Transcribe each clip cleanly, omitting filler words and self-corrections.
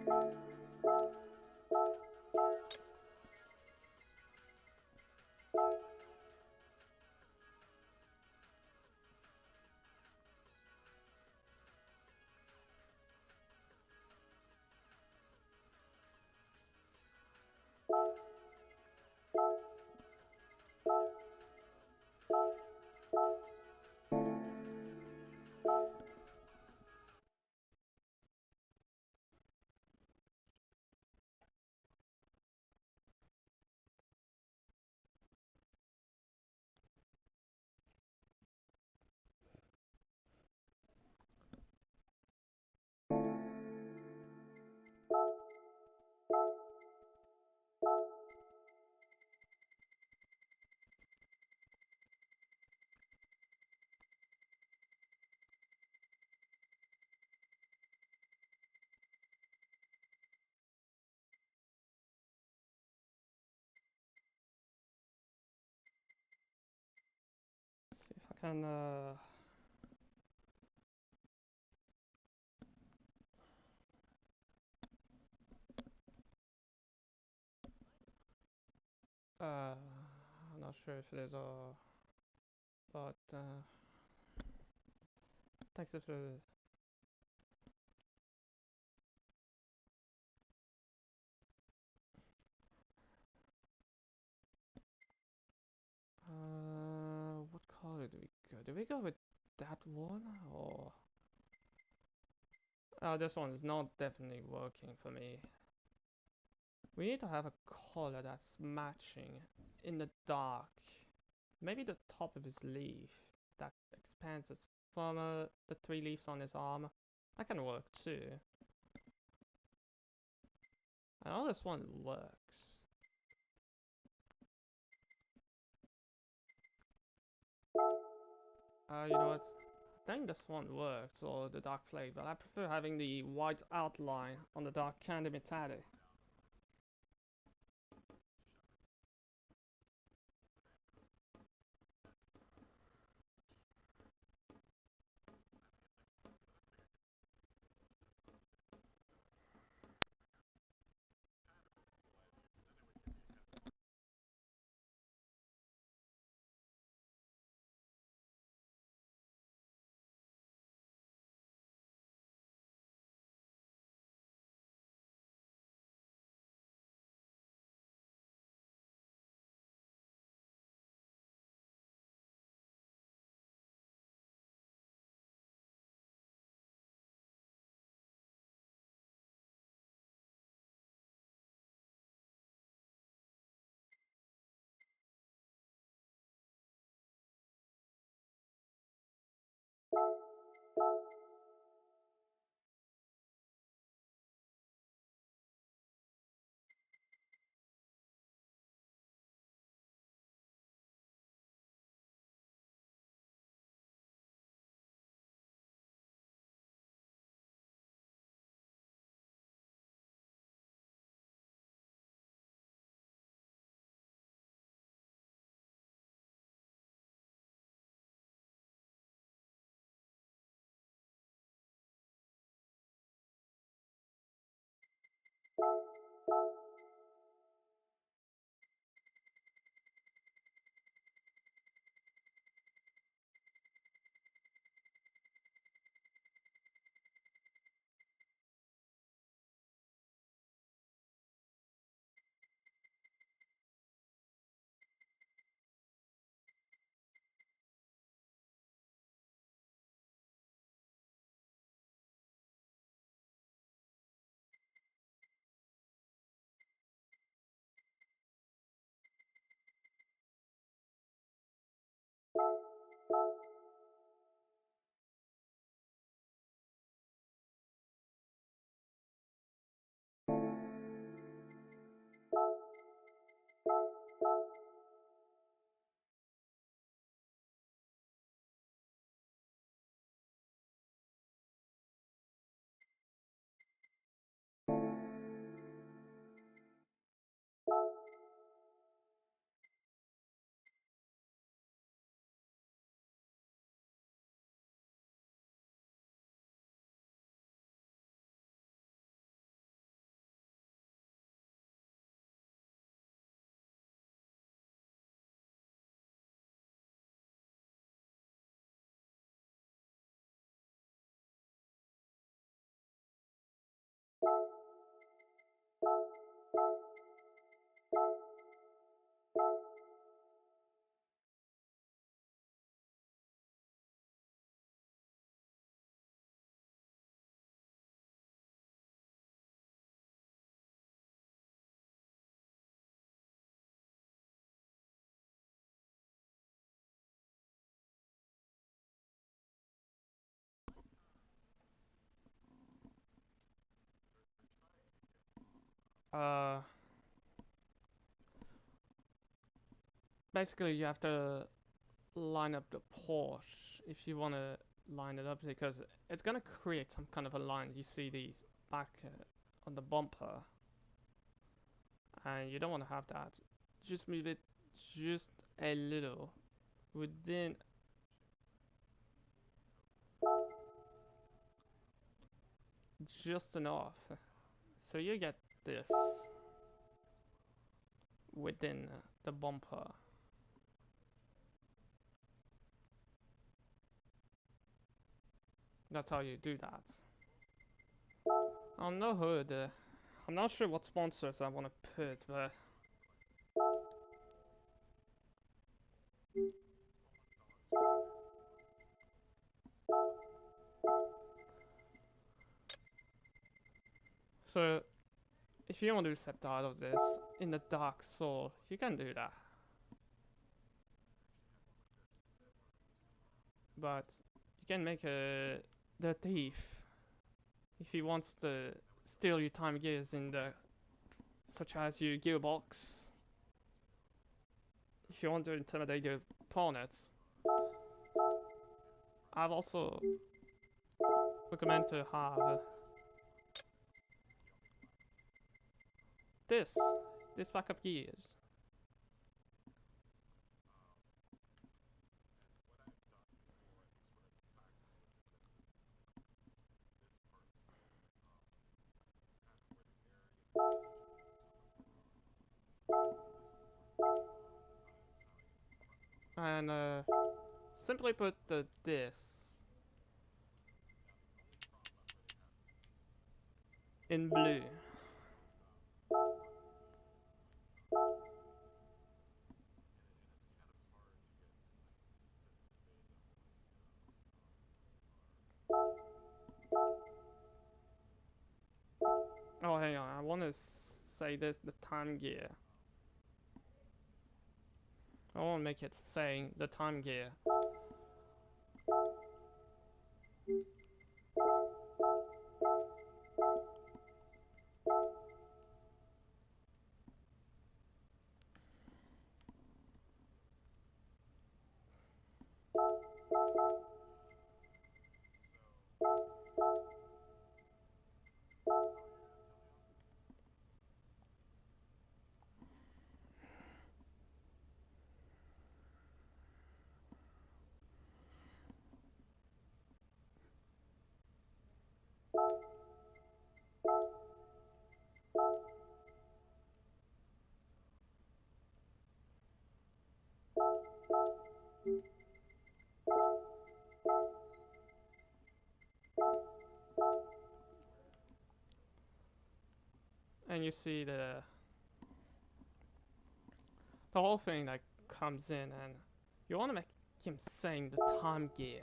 See if I can. I'm not sure if there's a. But thanks for. What color do we go? Do we go with that one or? Oh, this one is not definitely working for me. We need to have a color that's matching in the dark. Maybe the top of his leaf that expands from the three leaves on his arm. That can work too. I know this one works. You know what? I think this one works, or the dark flake, but I prefer having the white outline on the dark candy metallic. Uh, Basically you have to line up the Porsche if you want to line it up because it's gonna create some kind of a line. You see these back on the bumper, and you don't want to have that. Just move it just a little within, just enough, so you get this within the bumper. That's how you do that. On the hood, I'm not sure what sponsors I want to put, but so if you want to step out of this in the Dark Soul, you can do that. But you can make the thief if he wants to steal your time gears in the, such as your gearbox. If you want to intimidate your opponents, I've also recommend to have this this pack of gears. And simply put this in blue. Oh, hang on, I want to say this, the time gear. I want to make it saying the time gear. And you see the whole thing that comes in, and you want to make him saying the time gear.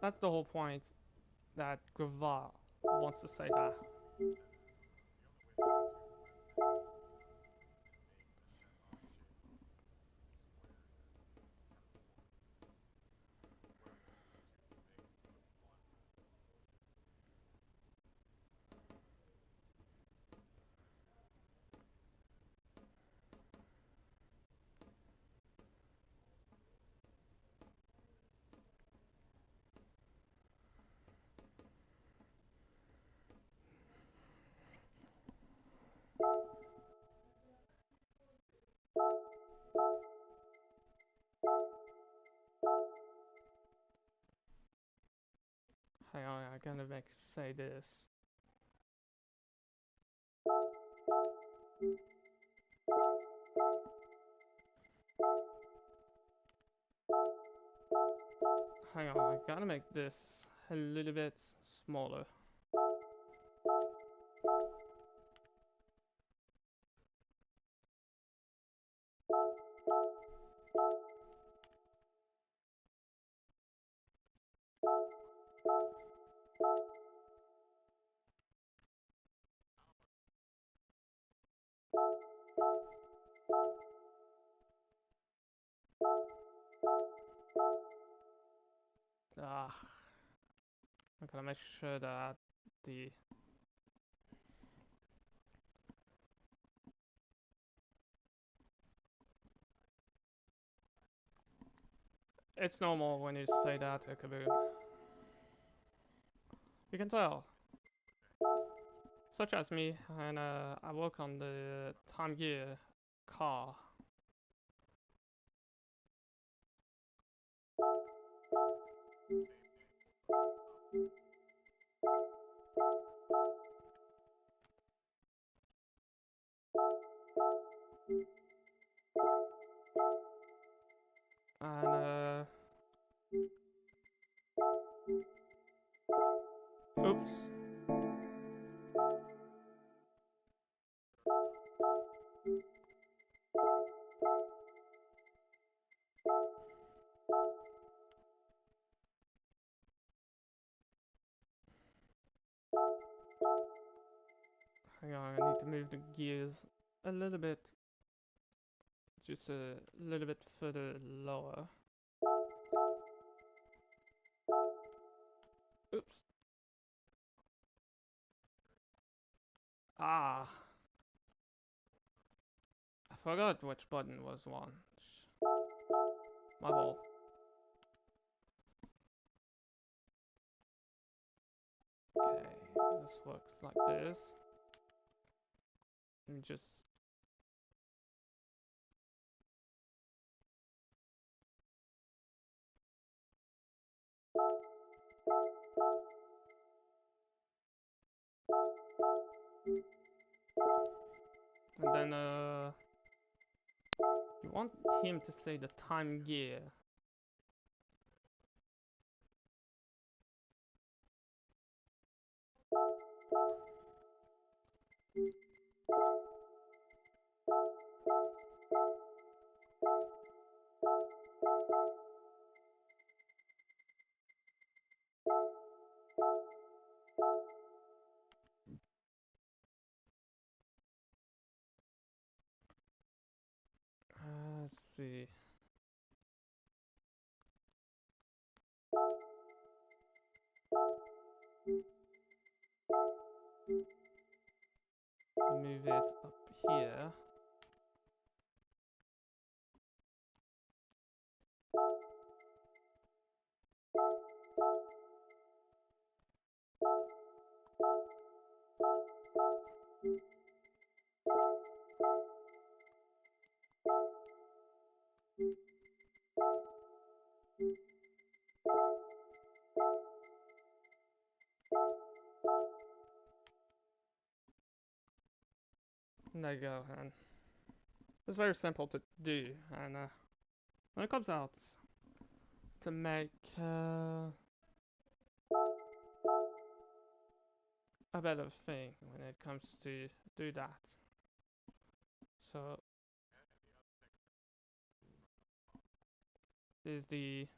That's the whole point that Graval wants to say that. Hang on, I'm gonna say this. Hang on, I gotta make this a little bit smaller. I'm gonna make sure that the... It's normal when you say that, Kaboom. You can tell. Such as me, and I work on the Time Gear car. And oops. Hang on, I need to move the gears a little bit, just a little bit further lower. Oops. Ah. I forgot which button was one. My fault. Okay, this works like this. Let me just... And then, you want him to say the time gear. Let's see. Move it up here. There you go, and it's very simple to do, and when it comes out to make a better thing when it comes to do that. So is the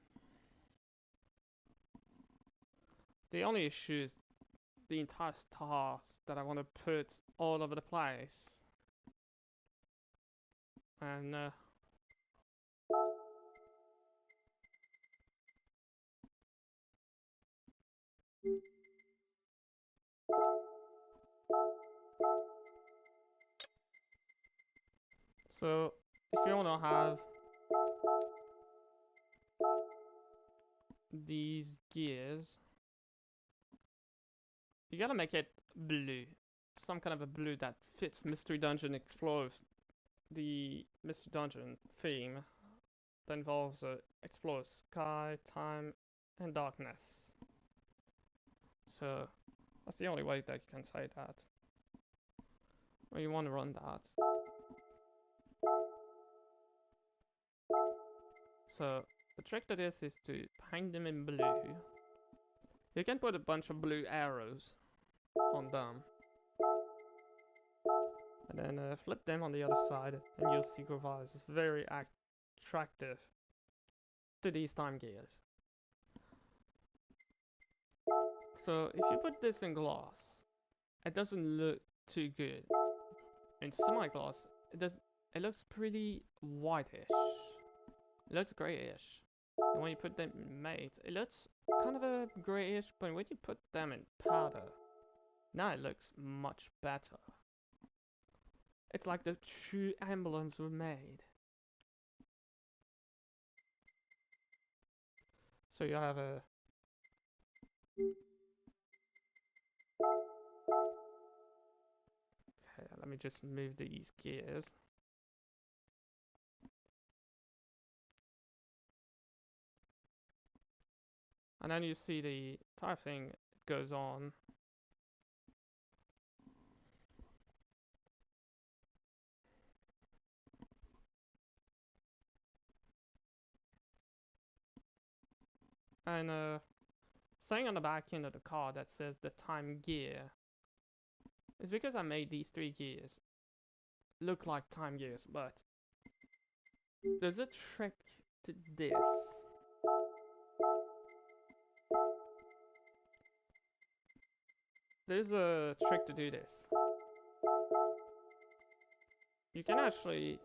only issue is the entire stars that I want to put all over the place, and so if you want to have these gears, you gotta make it blue, some kind of a blue that fits Mystery Dungeon Explore, the Mystery Dungeon theme that involves explore sky, time, and darkness. So that's the only way that you can say that. Or you want to run that. So the trick to this is to paint them in blue. You can put a bunch of blue arrows on them. And then flip them on the other side and you'll see Gravaz is very attractive to these time gears. So if you put this in glass, it doesn't look too good. In semi-gloss, it looks pretty whitish. It looks grayish. And when you put them in mate, it looks kind of a grayish, but when you put them in powder, now it looks much better. It's like the true emblems were made. So you have a... Okay, let me just move these gears. And then you see the entire thing goes on. And saying on the back end of the car that says the time gear is because I made these 3 gears look like time gears, but there's a trick to this. There's a trick to do this. You can actually...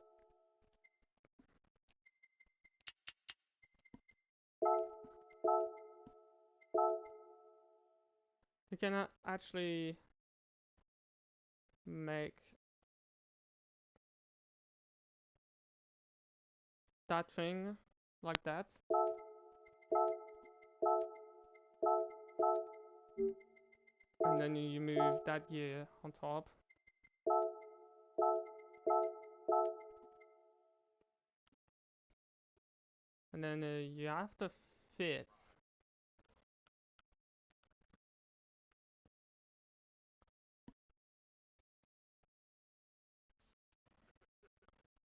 You can actually make that thing like that. And then you move that gear on top. And then you have to fit.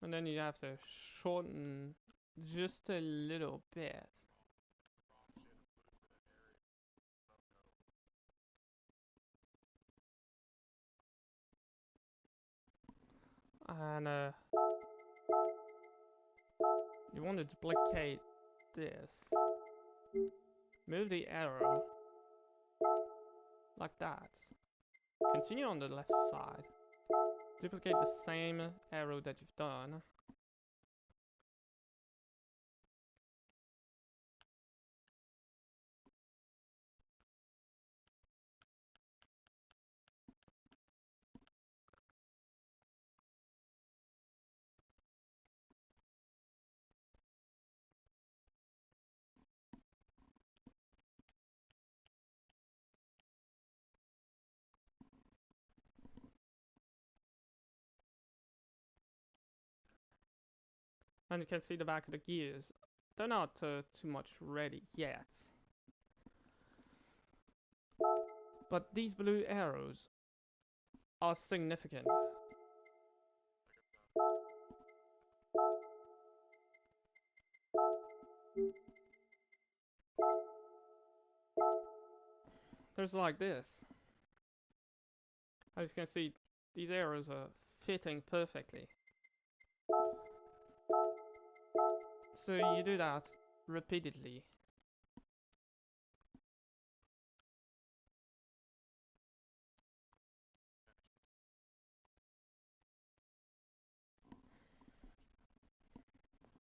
And then you have to shorten just a little bit. And you want to duplicate this. Move the arrow like that. Continue on the left side. Duplicate the same arrow that you've done. And you can see the back of the gears. They're not too much ready yet. But these blue arrows are significant. There's like this. As you can see, these arrows are fitting perfectly. So you do that repeatedly.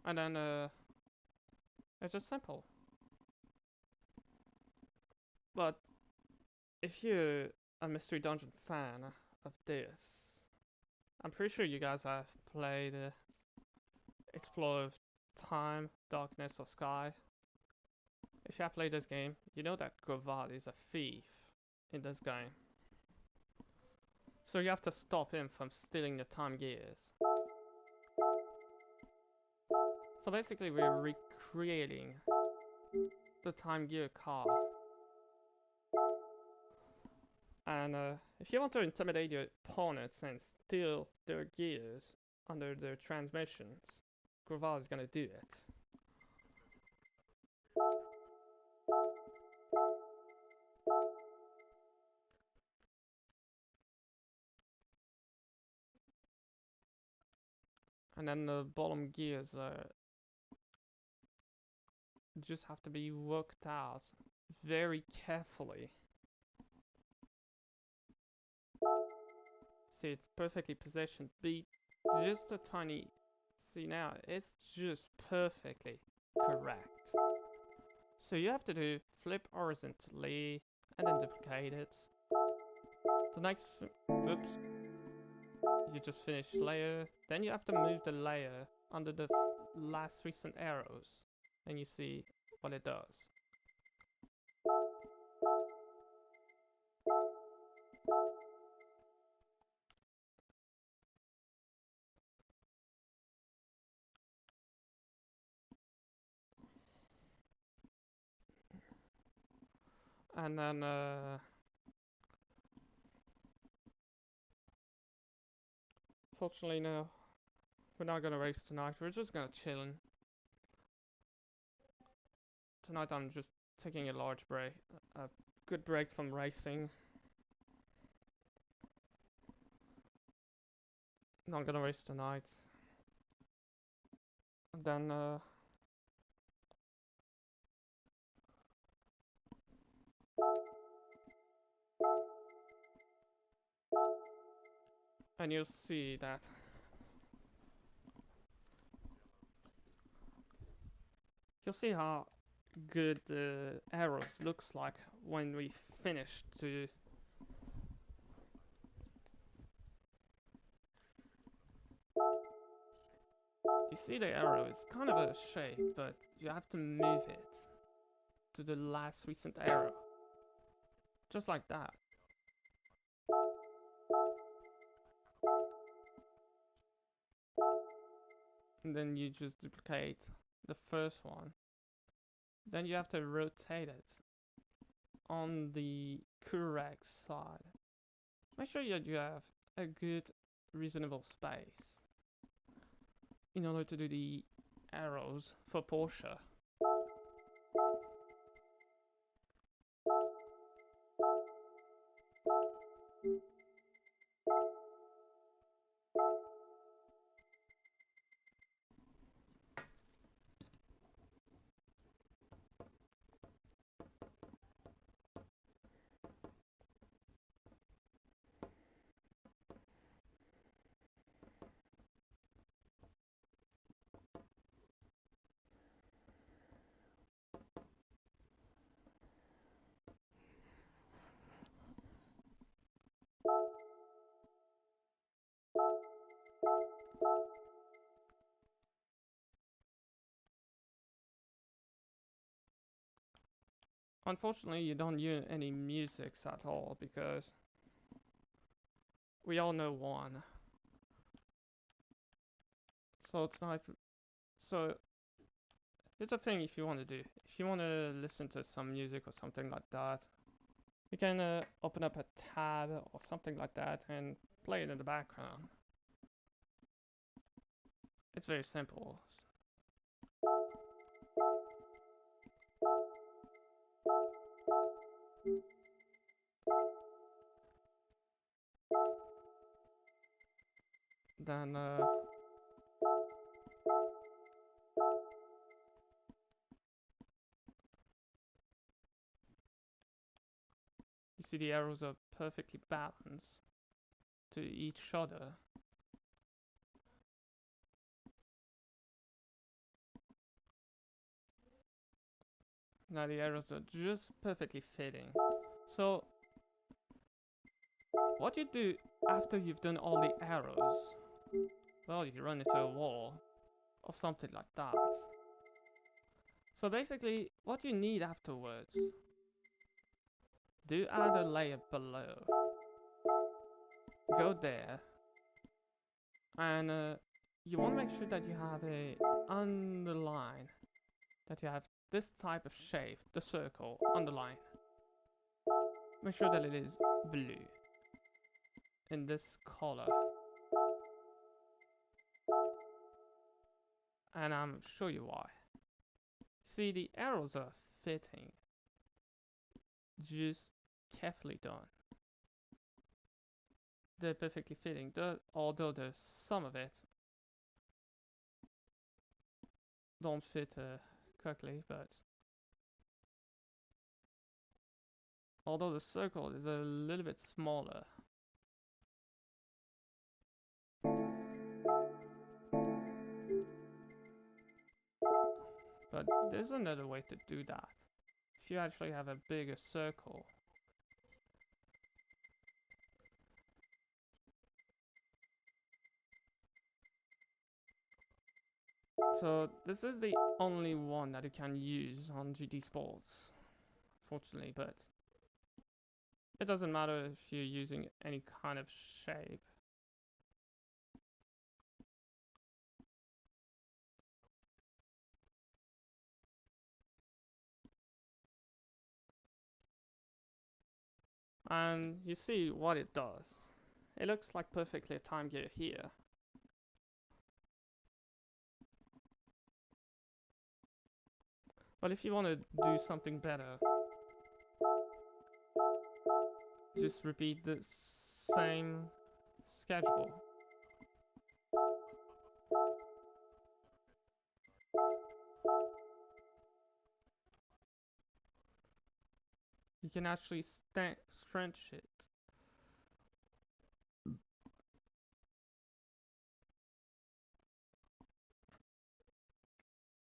And then it's just simple. But if you're a Mystery Dungeon fan of this, I'm pretty sure you guys have played Explorer of Time, Darkness or Sky. If you have played this game, you know that Gravad is a thief in this game. So you have to stop him from stealing the time gears. So basically we're recreating the time gear car. And if you want to intimidate your opponents and steal their gears under their transmissions, Gravad is gonna do it. And then the bottom gears just have to be worked out very carefully. See, it's perfectly positioned. Be just a tiny... See now, it's just perfectly correct. So you have to do flip horizontally and then duplicate it. The next, oops, you just finished layer. Then you have to move the layer under the last recent arrows, and you see what it does. And then fortunately no, we're not gonna race tonight. We're just gonna chillin'. Tonight I'm just taking a large break, a good break from racing. Not gonna race tonight. And then and you'll see that you'll see how good the arrows looks like when we finish to. You see the arrow is kind of a shape, but you have to move it to the last recent arrow. Just like that. And then you just duplicate the first one. Then you have to rotate it on the correct side. Make sure that you have a good, reasonable space in order to do the arrows for Porsche. Unfortunately, you don't use any musics at all because we all know one. So it's not. So it's a thing if you want to do. If you want to listen to some music or something like that, you can open up a tab or something like that and play it in the background. It's very simple. Then you see the arrows are perfectly balanced to each other. Now the arrows are just perfectly fitting. So what you do after you've done all the arrows, well, you run into a wall or something like that. So basically, what you need afterwards, do add a layer below. Go there, and you want to make sure that you have a underline, that you have this type of shape, the circle, underline. Make sure that it is blue in this color. And I'm show you why. See, the arrows are fitting. Just carefully done. They're perfectly fitting, although there's some of it don't fit correctly, but although the circle is a little bit smaller. But there's another way to do that. if you actually have a bigger circle. So this is the only one that you can use on GD Sports, fortunately, but it doesn't matter if you're using any kind of shape. And you see what it does. It looks like perfectly a time gear here. But if you want to do something better, just repeat the same schedule. You can actually stretch it.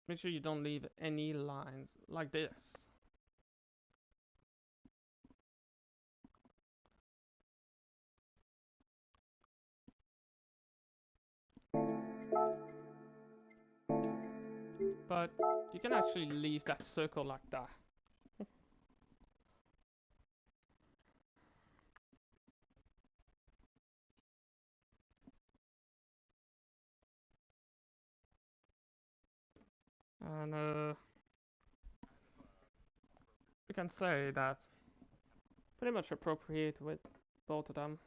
Make sure you don't leave any lines like this. But you can actually leave that circle like that. And we can say that pretty much appropriate with both of them.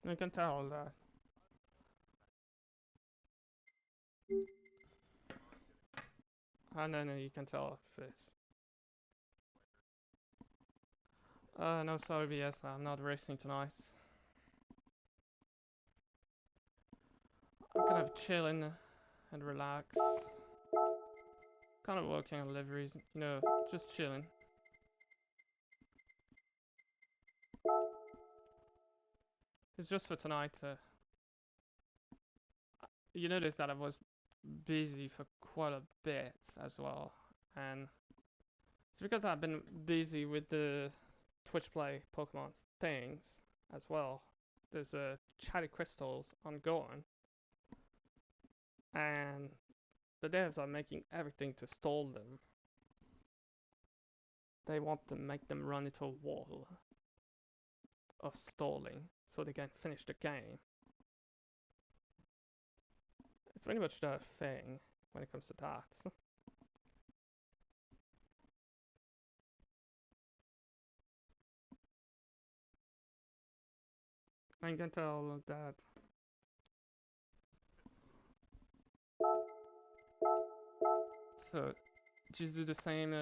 You can tell that. And then you can tell this. No, sorry, BS, I'm not racing tonight. I'm kind of chilling and relax. Kind of working on liveries, you know, just chilling. It's just for tonight. You notice that I was busy for quite a bit as well, and it's because I've been busy with the Twitch Play Pokemon things as well. There's Chatty Crystals ongoing, and the devs are making everything to stall them. They want to make them run into a wall of stalling so they can finish the game. It's pretty much the thing when it comes to that. I can tell that so just do the same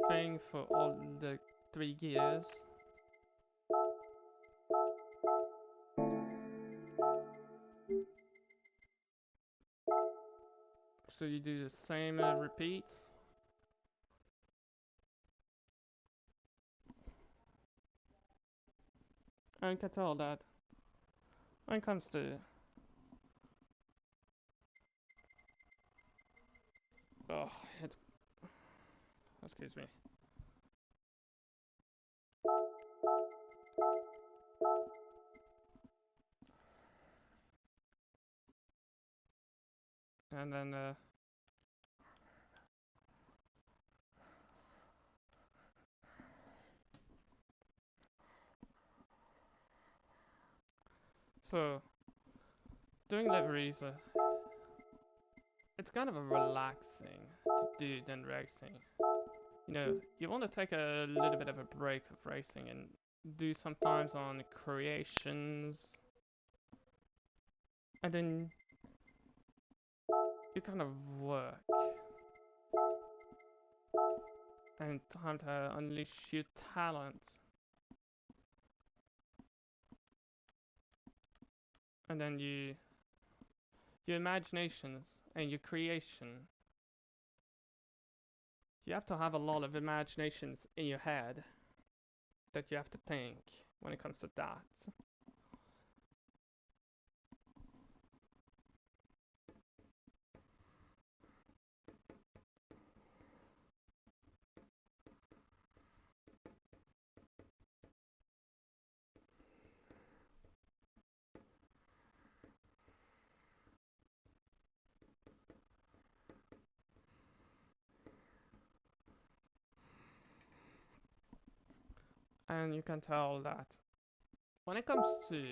thing for all the 3 gears. So you do the same repeats. I can tell that when it comes to oh, it's excuse me. And then so doing liveries, it's kind of a relaxing to do than racing. You know, you want to take a little bit of a break of racing and do sometimes on creations, and then you kind of work. And time to unleash your talent. And then your imaginations and your creation. You have to have a lot of imaginations in your head that you have to think when it comes to that. And you can tell that when it comes to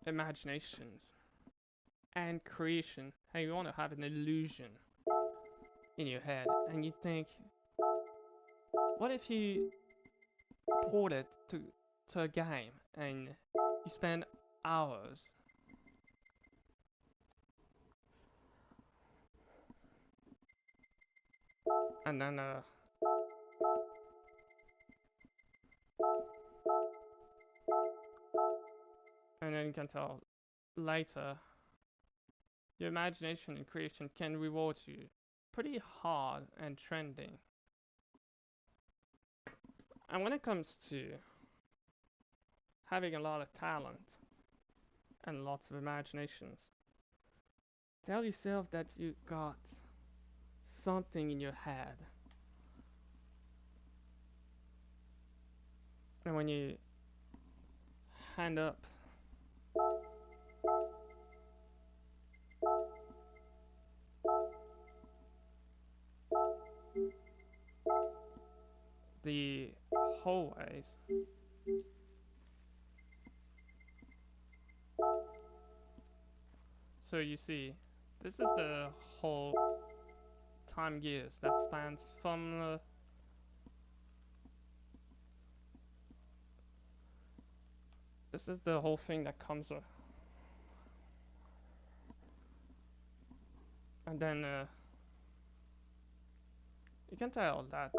imaginations and creation, how you want to have an illusion in your head, and you think, what if you port it to a game and you spend hours and then you can tell later your imagination and creation can reward you pretty hard and trending. And when it comes to having a lot of talent and lots of imaginations, tell yourself that you got something in your head. And when you hand up the hallways, so you see, this is the whole time gears that spans from this is the whole thing that comes and then you can tell that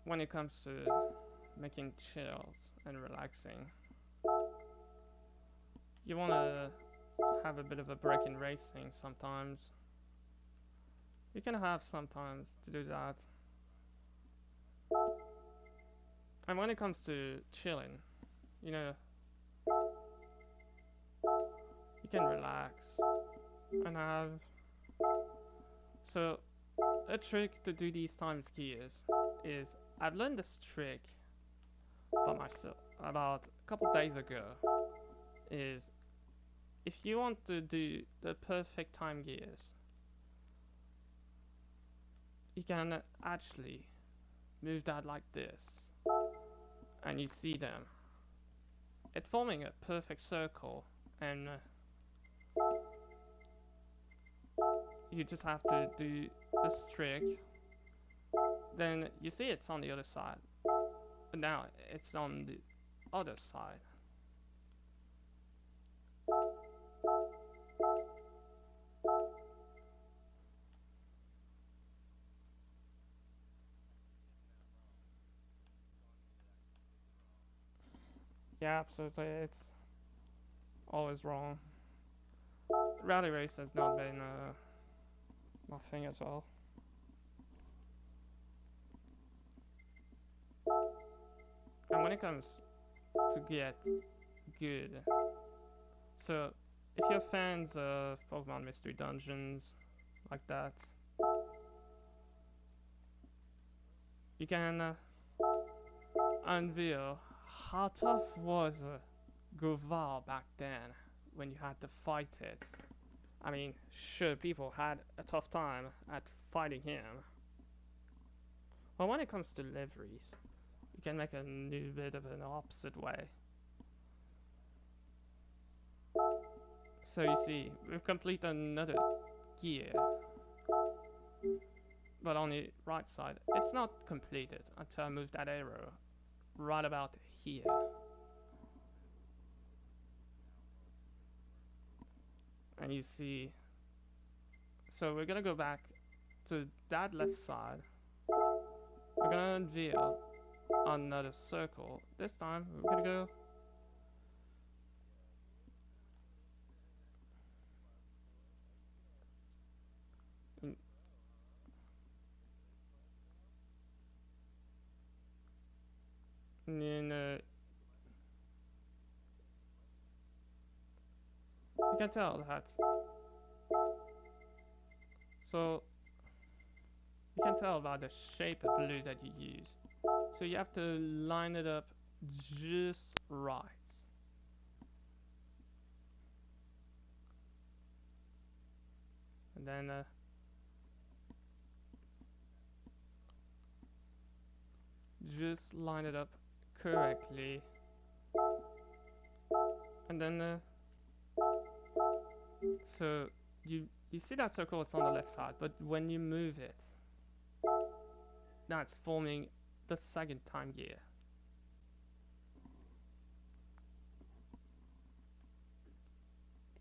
when it comes to making chills and relaxing, you want to have a bit of a break in racing sometimes. You can have sometimes to do that. And when it comes to chilling, you know, you can relax and have. So, a trick to do these time gears is I've learned this trick by myself about a couple days ago. Is if you want to do the perfect time gears, you can actually move that like this, and you see them. It's forming a perfect circle, and you just have to do this trick. Then you see it's on the other side. But now it's on the other side. Yeah, absolutely. It's always wrong. Rally race has not been my thing as well. And when it comes to get good, so if you're fans of Pokemon Mystery Dungeons, like that, you can unveil how tough was Goval back then when you had to fight it. I mean, sure, people had a tough time at fighting him. Well, when it comes to liveries, you can make a new bit of an opposite way. So you see, we've completed another gear, but on the right side, it's not completed until I move that arrow right about here. And you see, so we're gonna go back to that left side. We're gonna unveil another circle. This time, we're gonna go in, in you can tell that. So you can tell by the shape of blue that you use. So you have to line it up just right. And then just line it up correctly, and then so you see that circle is on the left side, but when you move it, now it's forming the second time gear.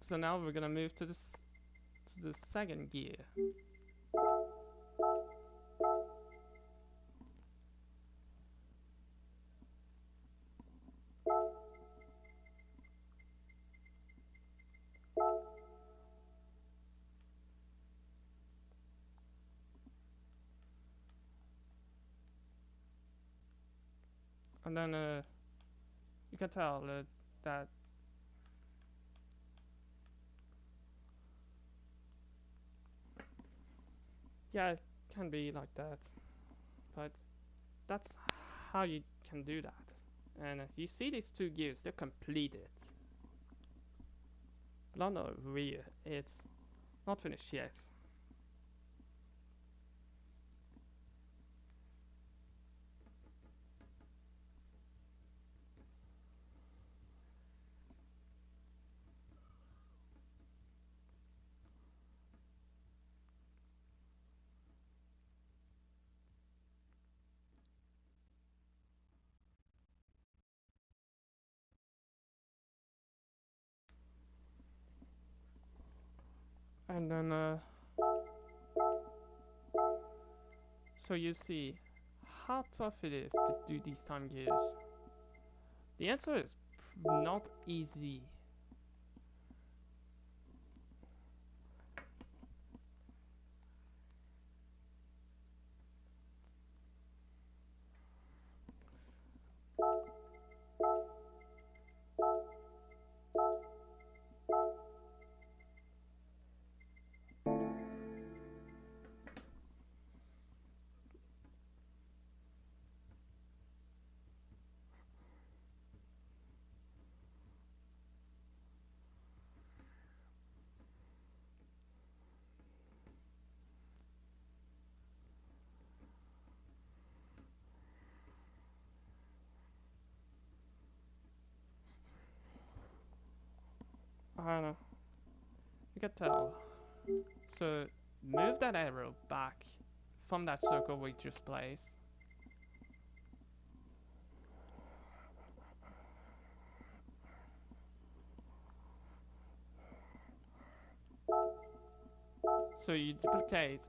So now we're gonna move to the second gear. And then you can tell that yeah, it can be like that, but that's how you can do that. And you see these two gears, they're completed. But on the rear, it's not finished yet. And then so you see how tough it is to do these time gears. The answer is not easy. I don't know. You can tell. So move that arrow back from that circle we just placed. So you duplicate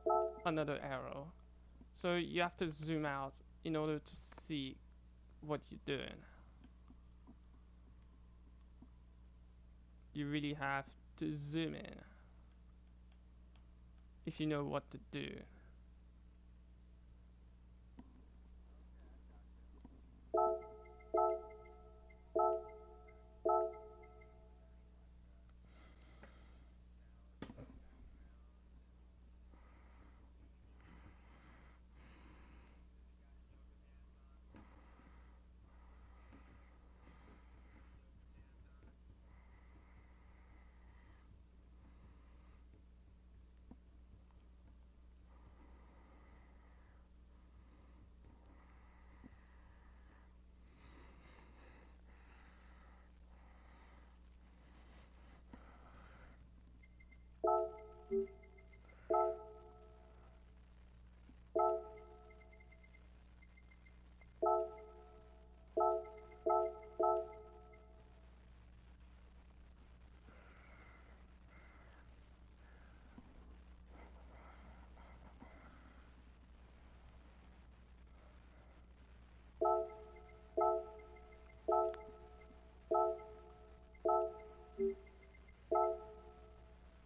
another arrow. So you have to zoom out in order to see what you're doing. You really have to zoom in if you know what to do.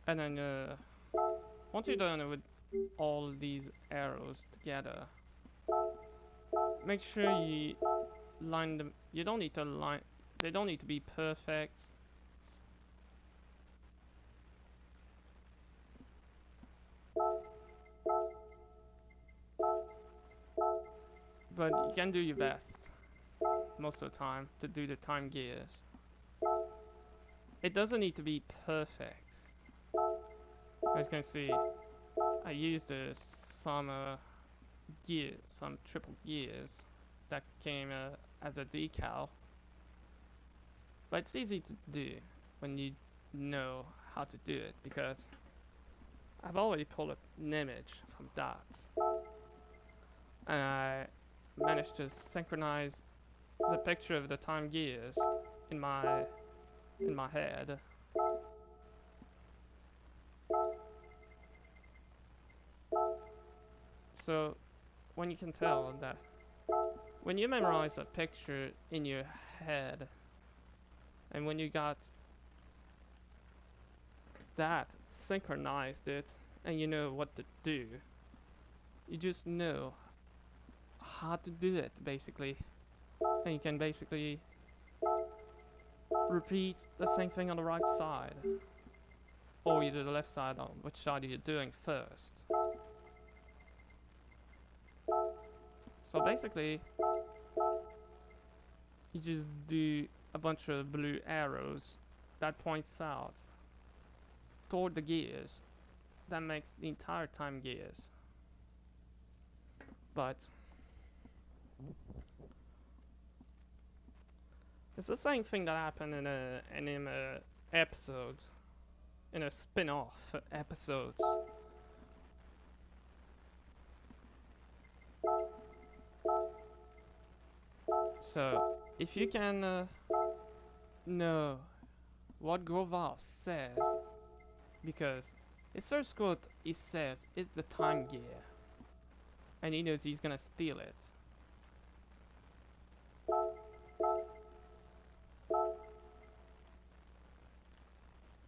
And then once you're done with all these arrows together, make sure you line them. You don't need to line. They don't need to be perfect. But you can do your best most of the time to do the time gears. It doesn't need to be perfect. As you can see, I used some some triple gears. that came as a decal, but it's easy to do when you know how to do it, because I've already pulled an image from that, and I managed to synchronize the picture of the time gears in my head. So when you can tell that when you memorize a picture in your head, and when you got that synchronized it, and you know what to do, you just know how to do it basically, and you can basically repeat the same thing on the right side, or you do the left side, on which side are you doing first. So basically you just do a bunch of blue arrows that points out toward the gears. That makes the entire time gears. But it's the same thing that happened in a anime episodes, in a spin-off episodes. So if you can know what Groval says, because his first quote he says is the time gear, and he knows he's gonna steal it.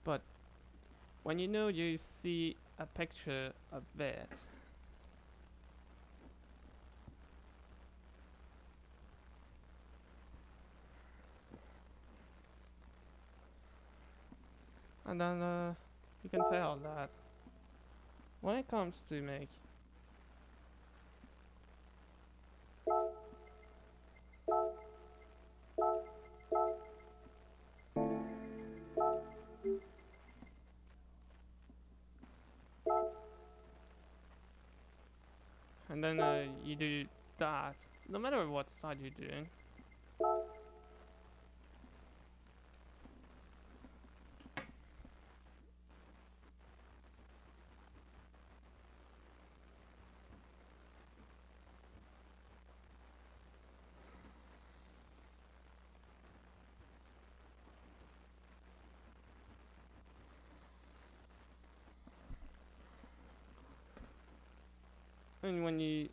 But when you know you see a picture of it, and then you can tell that when it comes to make and then you do that, no matter what side you're doing. And when you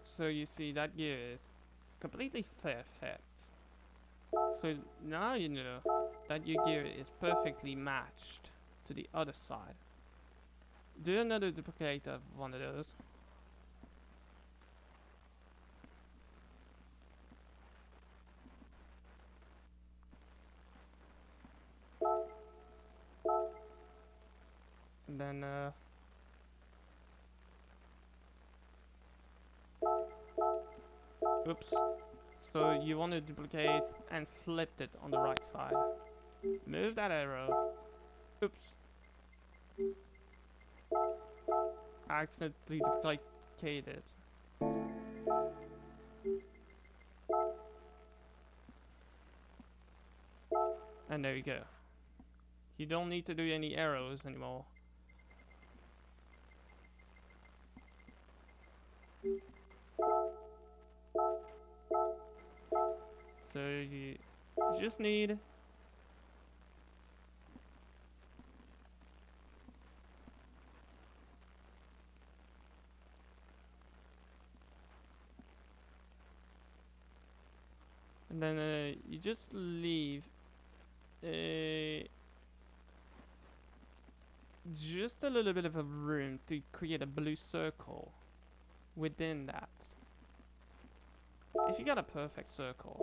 so you see that gear is completely perfect. So now you know that your gear is perfectly matched to the other side. Do another duplicate of one of those. And then oops. So you want to duplicate and flip it on the right side. Move that arrow. Oops. I accidentally duplicated. And there you go. You don't need to do any arrows anymore. So you just need and then you just leave just a little bit of a room to create a blue circle within that. If you got a perfect circle,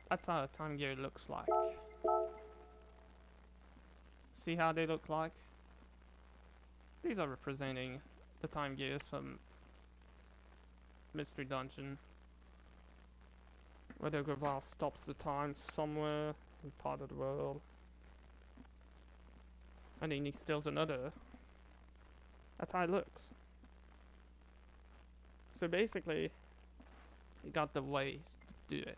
that's how a time gear looks like. See how they look like? These are representing the time gears from Mystery Dungeon, where the Graval stops the time somewhere in part of the world, and then he steals another. That's how it looks. So basically, you got the ways to do it.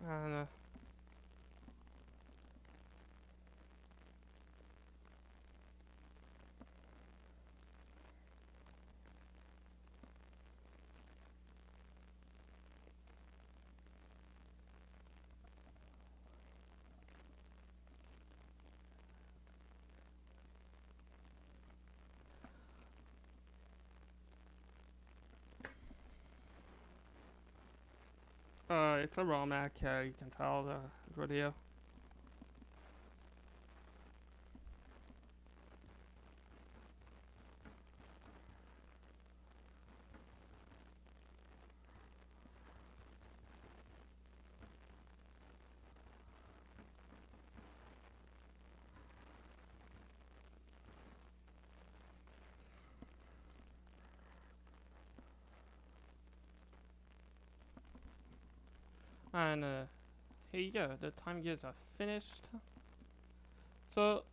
And it's a Romac, you can tell the rodeo. And here you go, the time gears are finished. So,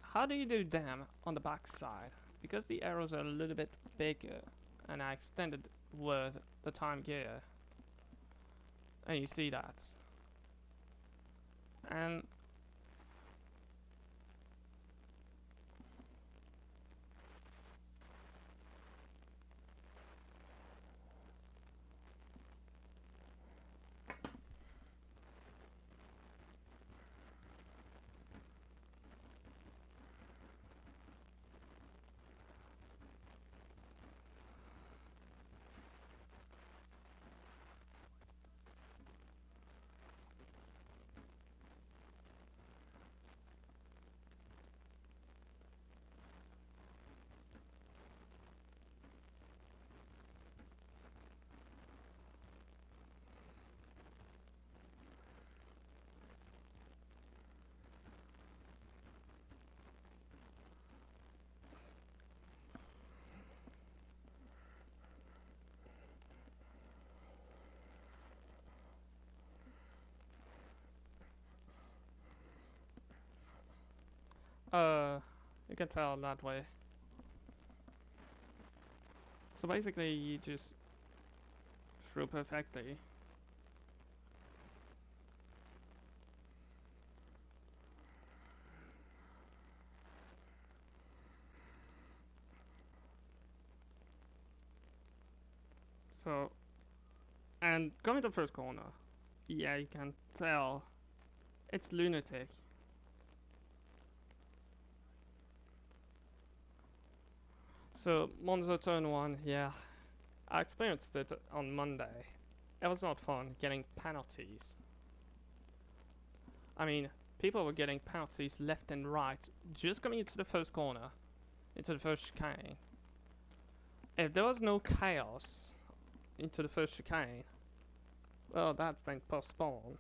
how do you do them on the back side? Because the arrows are a little bit bigger, and I extended with the time gear, and you see that. And you can tell that way. So basically, you just threw perfectly. So, and going to the first corner, yeah, you can tell it's lunatic. So, Monzo turn one, yeah, I experienced it on Monday. It was not fun getting penalties. I mean, people were getting penalties left and right just coming into the first corner, into the first chicane. If there was no chaos into the first chicane, well, that's been postponed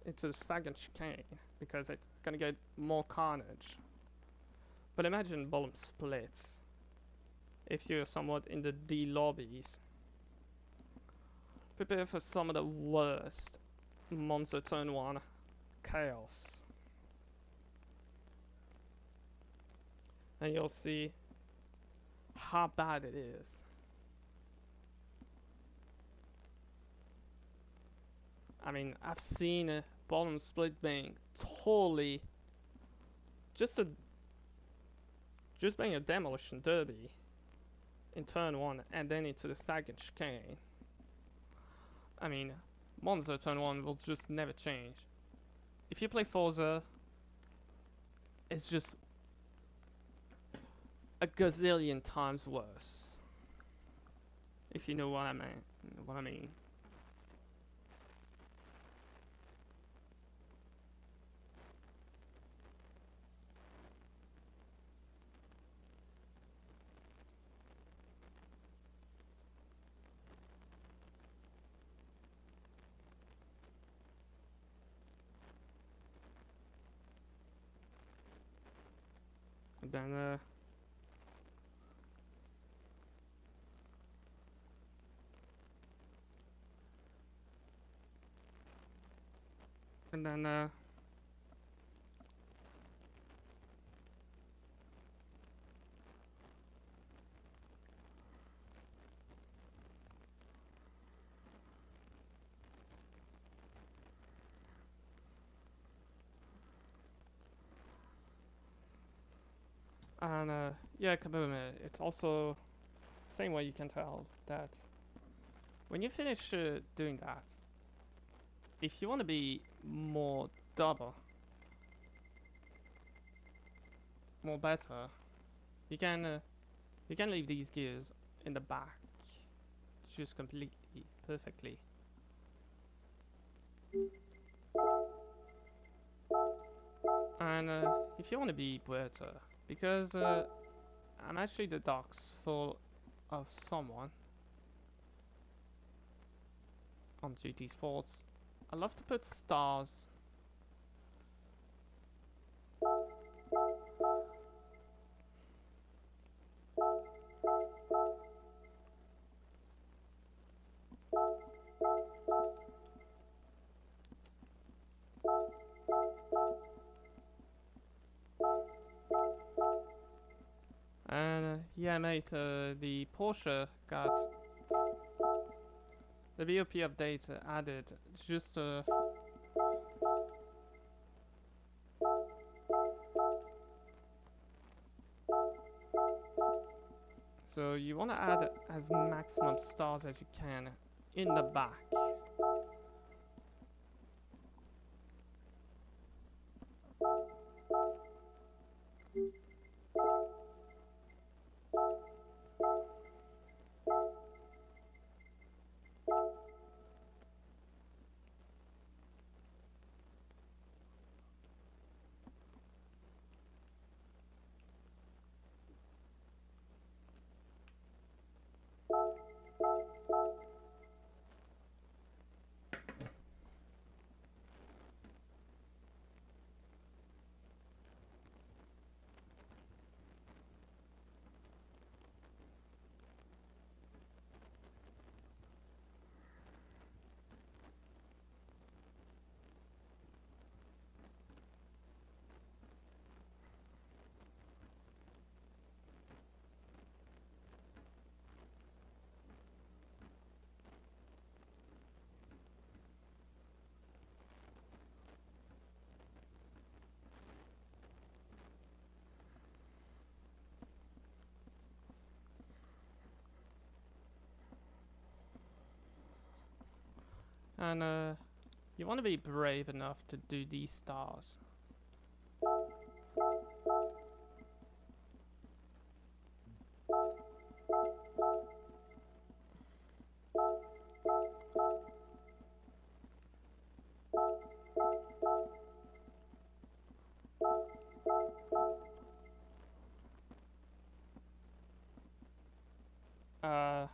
into the second chicane because it's gonna get more carnage. But imagine bottom splits if you're somewhat in the D lobbies. Prepare for some of the worst monster turn 1 chaos. And you'll see how bad it is. I mean, I've seen bottom split being totally just a just being a demolition derby in turn one and then into the second chicane. I mean, Monza turn one will just never change. If you play Forza, it's just a gazillion times worse. If you know what I mean. What I mean. And then and then yeah, Kaboom. It's also same way you can tell that when you finish doing that, if you want to be more double, more better, you can uh, you can leave these gears in the back, just completely, perfectly. And if you want to be better, because I'm actually the dark soul of someone on GT Sports. I love to put stars. And yeah, mate, the Porsche got the BOP update added just so you want to add as maximum stars as you can in the back. And you want to be brave enough to do these stars. Uh,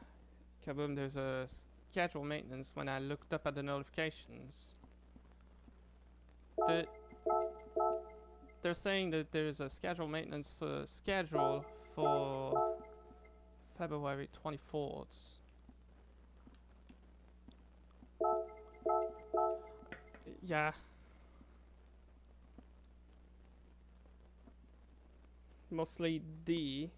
Kaboom, there's a schedule maintenance when I looked up at the notifications. The, they're saying that there's a schedule maintenance schedule for February 24th. Yeah, mostly D.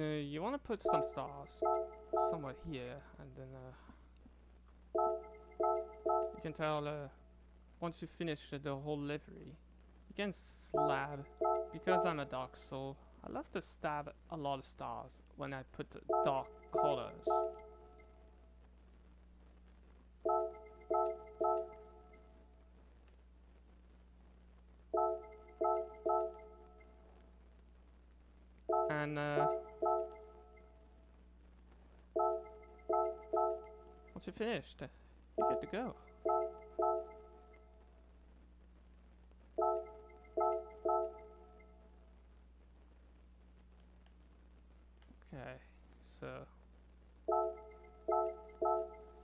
then you want to put some stars somewhere here, and then you can tell once you finish the whole livery, you can slab. Because I'm a dark soul, I love to stab a lot of stars when I put the dark colors. And once you're finished, you're good to go. Okay, so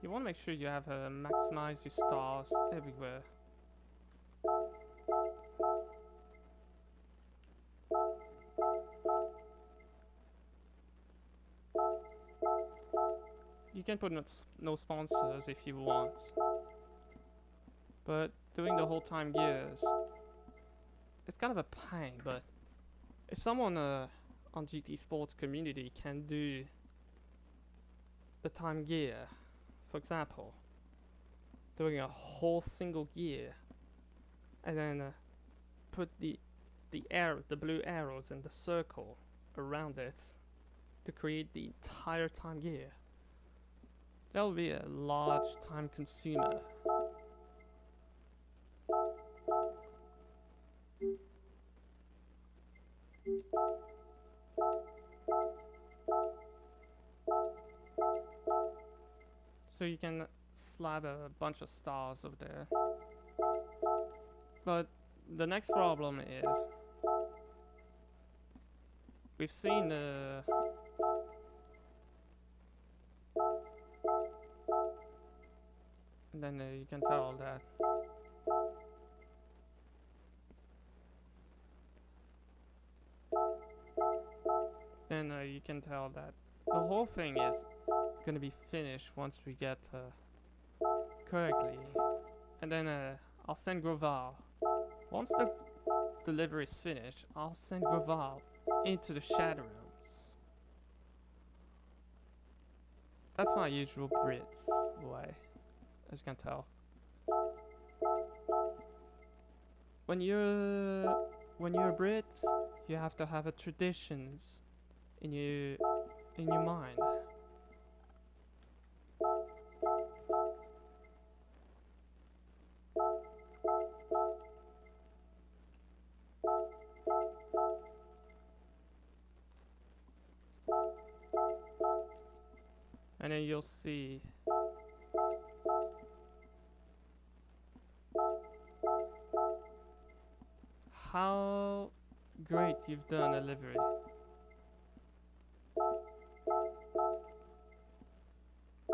you want to make sure you have maximize your stars everywhere. You can put no sponsors if you want, but doing the whole time gears, it's kind of a pain. But if someone on GT Sports community can do the time gear, for example, doing a whole single gear, and then put the blue arrows in the circle around it to create the entire time gear, that will be a large time consumer. So you can slab a bunch of stars over there. But the next problem is we've seen and then you can tell that you can tell that the whole thing is gonna be finished once we get correctly. And then I'll send Groval. Once the delivery is finished, I'll send Groval into the Shadow Realms. That's my usual Brits way, as you can tell. When you're a Brit, you have to have a traditions in your mind. And then you'll see how great you've done a livery.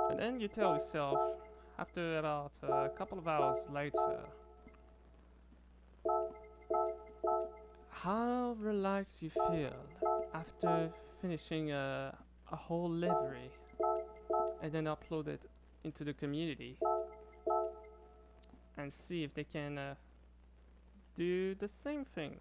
And then you tell yourself, after about a couple of hours later, how relaxed you feel after finishing a whole livery and then upload it into the community and see if they can do the same thing.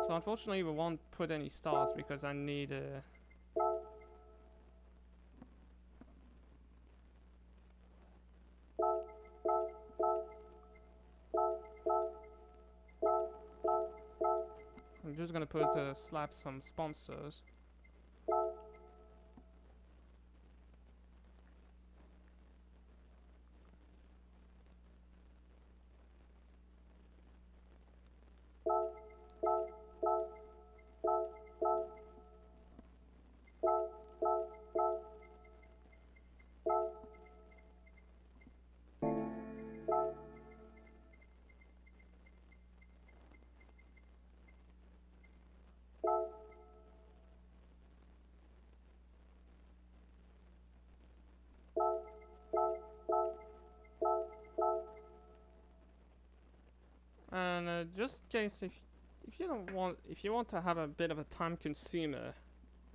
So unfortunately we won't put any stars because I need I'm just gonna put slap some sponsors. And just in case if you want to have a bit of a time consumer,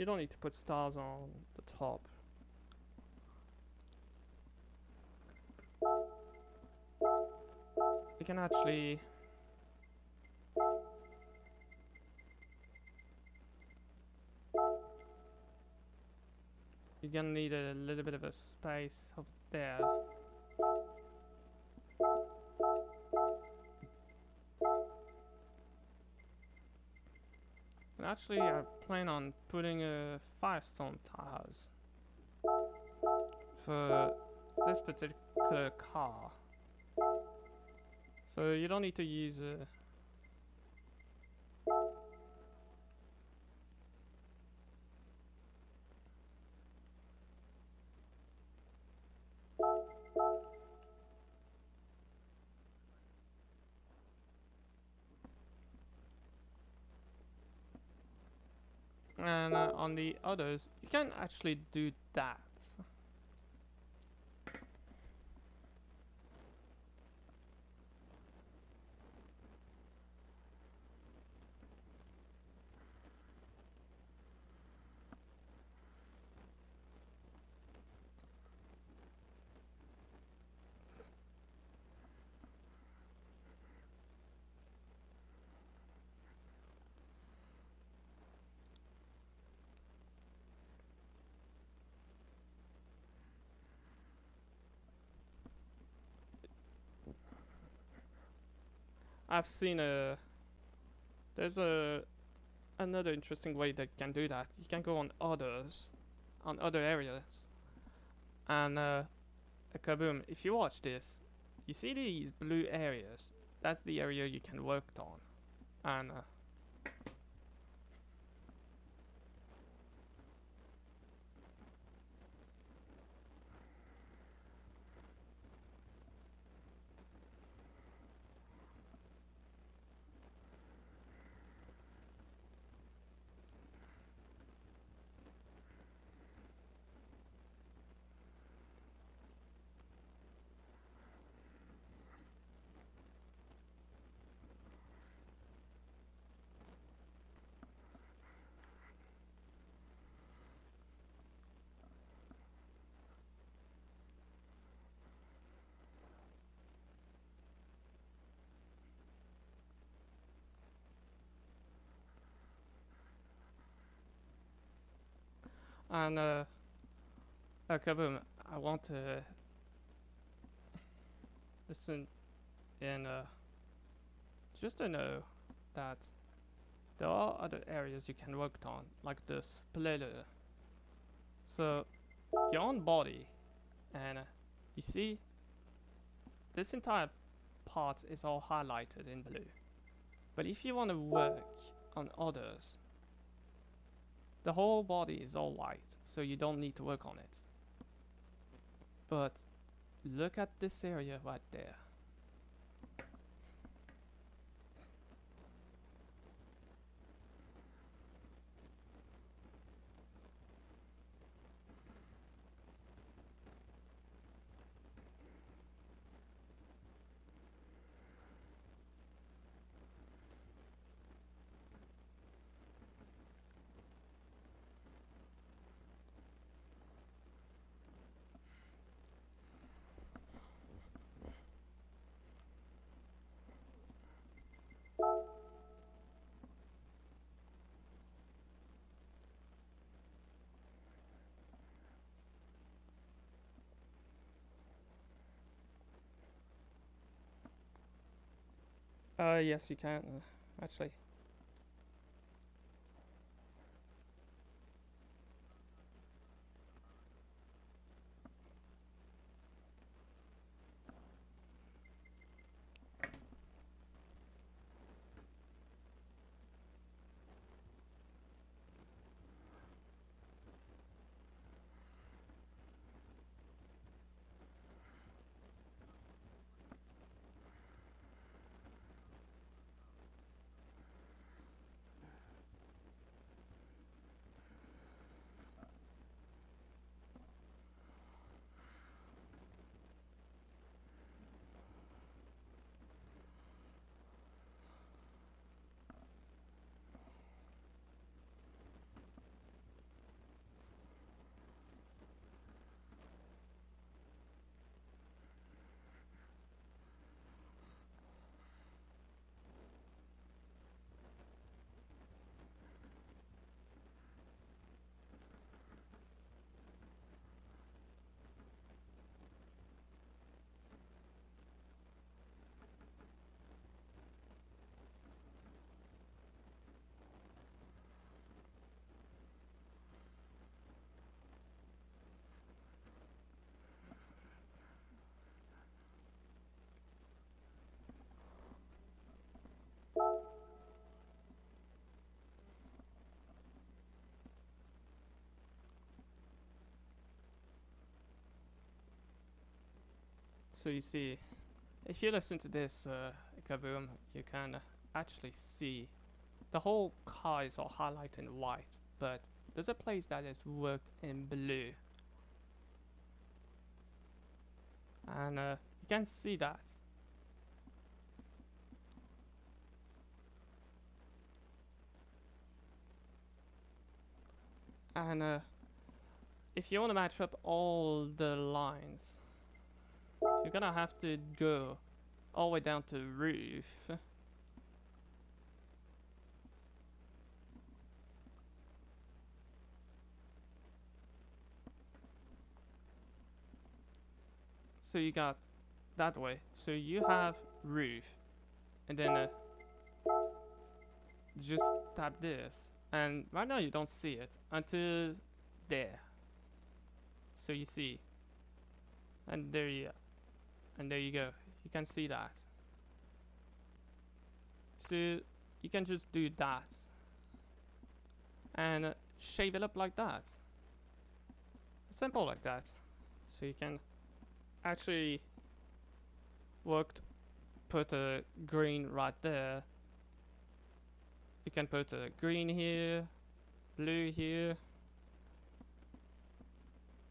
You don't need to put stars on the top. You can actually you're gonna need a little bit of a space over there. And actually, I plan on putting a firestone tiles for this particular car. So you don't need to use a and on the others, you can actually do that. I've seen a there's a another interesting way that you can do that. You can go on others, on other areas, and kaboom! If you watch this, you see these blue areas. That's the area you can work on, and and kaboom! I want to listen in just to know that there are other areas you can work on, like the splitter. So your own body, and you see this entire part is all highlighted in blue. But if you want to work on others, the whole body is all white, so you don't need to work on it. But look at this area right there. Yes, you can, actually. So you see, if you listen to this kaboom, you can actually see the whole car is all highlighted in white, but there's a place that is worked in blue, and you can see that. And if you want to match up all the lines, you're gonna have to go all the way down to roof. So you got that way. So you have roof, and then just tap this. And right now you don't see it until there. So you see, and there you go. You can see that. So you can just do that and shave it up like that. Simple like that. So you can actually work, put a green right there. You can put a green here, blue here,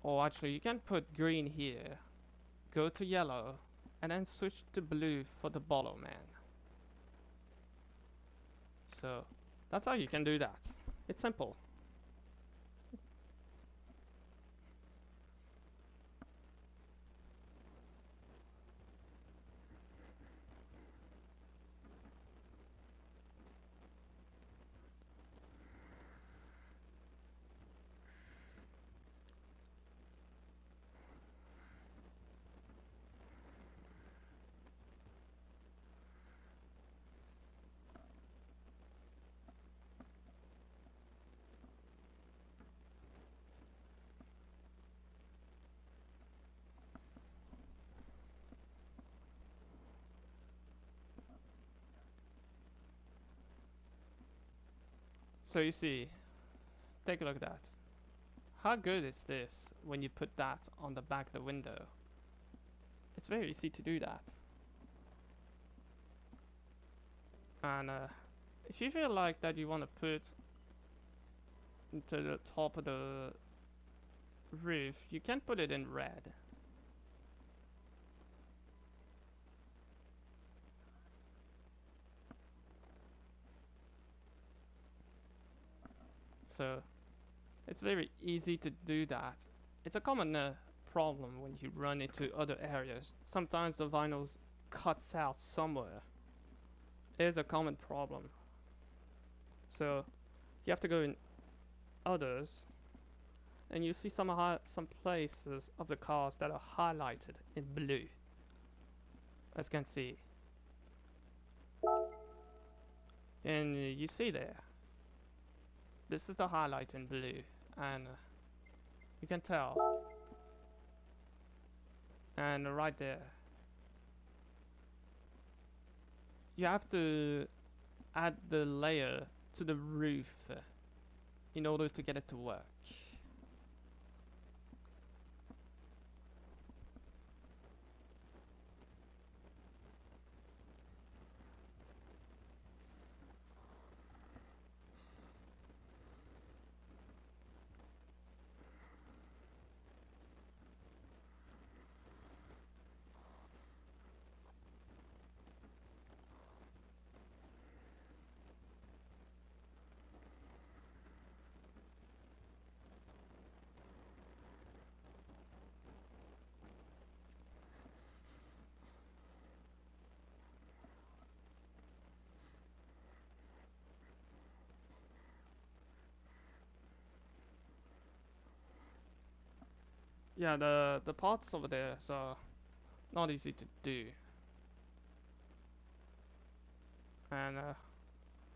or actually you can put green here, go to yellow, and then switch to blue for the bottle man. So that's how you can do that. It's simple. So you see, take a look at that. How good is this when you put that on the back of the window? It's very easy to do that. And if you feel like that you want to put into the top of the roof, you can put it in red. So it's very easy to do that. It's a common problem when you run into other areas. Sometimes the vinyls cuts out somewhere. It is a common problem. So you have to go in others, and you see some places of the cars that are highlighted in blue, as you can see. And you see there, this is the highlight in blue, and you can tell. And right there, you have to add the layer to the roof in order to get it to work. Yeah, the parts over there are not easy to do, and as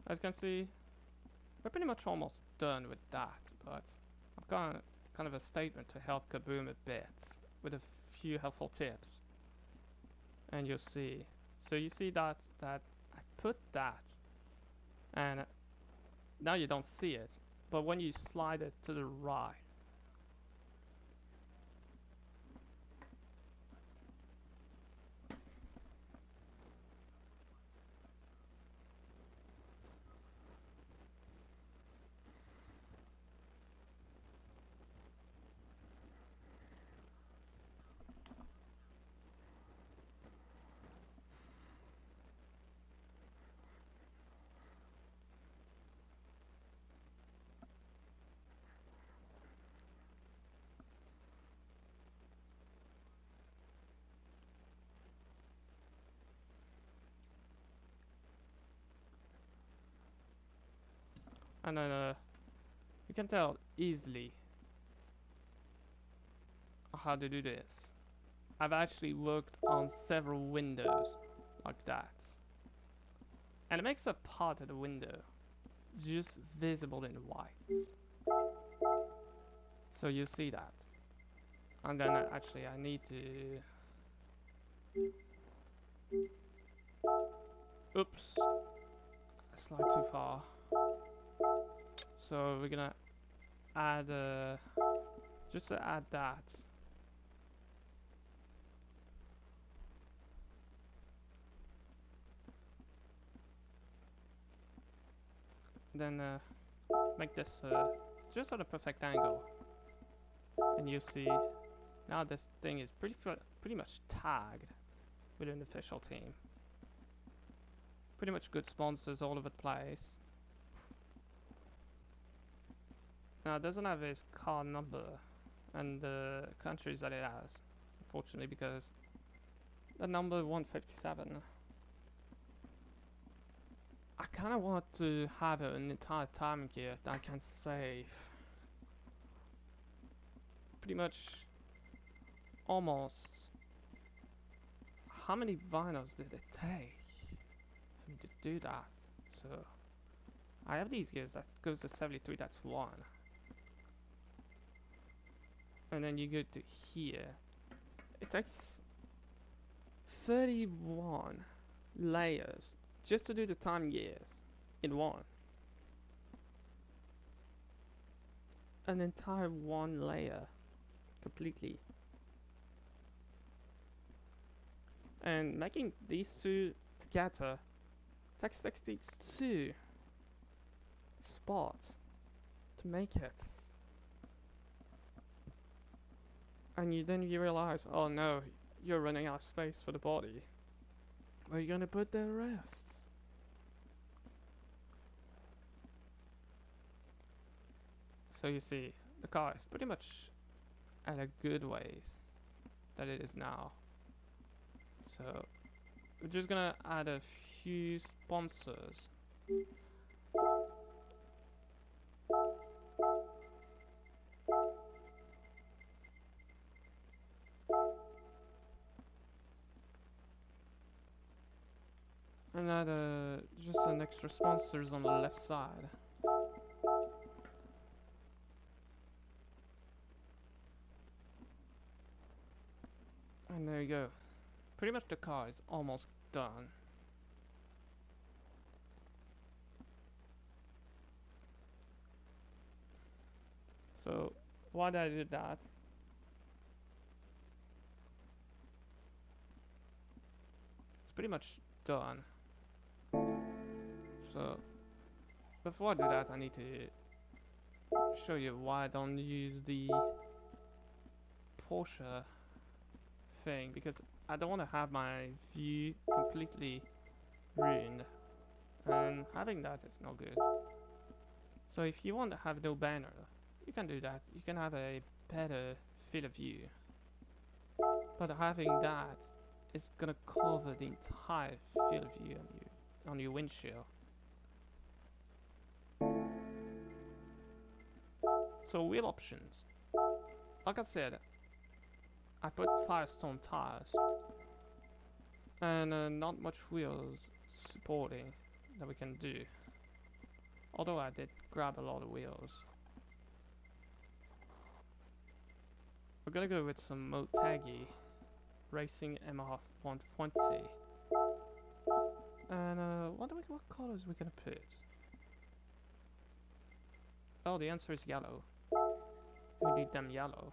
you can see, we're pretty much almost done with that. But I've got kind of a statement to help Kaboom a bit with a few helpful tips, and you'll see. So you see that I put that, and now you don't see it, but when you slide it to the right, And then you can tell easily how to do this. I've actually worked on several windows like that. And it makes a part of the window just visible in white. So you see that. And then actually I need to... Oops. I slide too far. So we're gonna add just to add that. Then make this just at a perfect angle. And you see now this thing is pretty much tagged within the official team. Pretty much good sponsors all over the place. Now it doesn't have his car number and the countries that it has, unfortunately, because the number 157. I kind of want to have an entire time gear that I can save pretty much almost. How many vinyls did it take for me to do that? So I have these gears that goes to 73, that's one. And then you go to here. It takes 31 layers just to do the time gears in one. An entire one layer completely. And making these two together takes 62 spots to make it. And then you realize, oh no, you're running out of space for the body. Where are you gonna put the rest? So you see, the car is pretty much at a good ways that it is now. So we're just gonna add a few sponsors. And add just an extra sponsors on the left side. And there you go. Pretty much the car is almost done. So why did I do that? It's pretty much done. So before I do that, I need to show you why I don't use the Porsche thing, because I don't want to have my view completely ruined, and having that is no good. So if you want to have no banner, you can do that. You can have a better field of view, but having that is gonna cover the entire field of view on your windshield. So wheel options. Like I said, I put Firestone tires and not much wheels supporting that we can do. Although I did grab a lot of wheels. We're gonna go with some Motegi Racing MR120. And what colors are we gonna put? Oh, the answer is yellow. We need them yellow.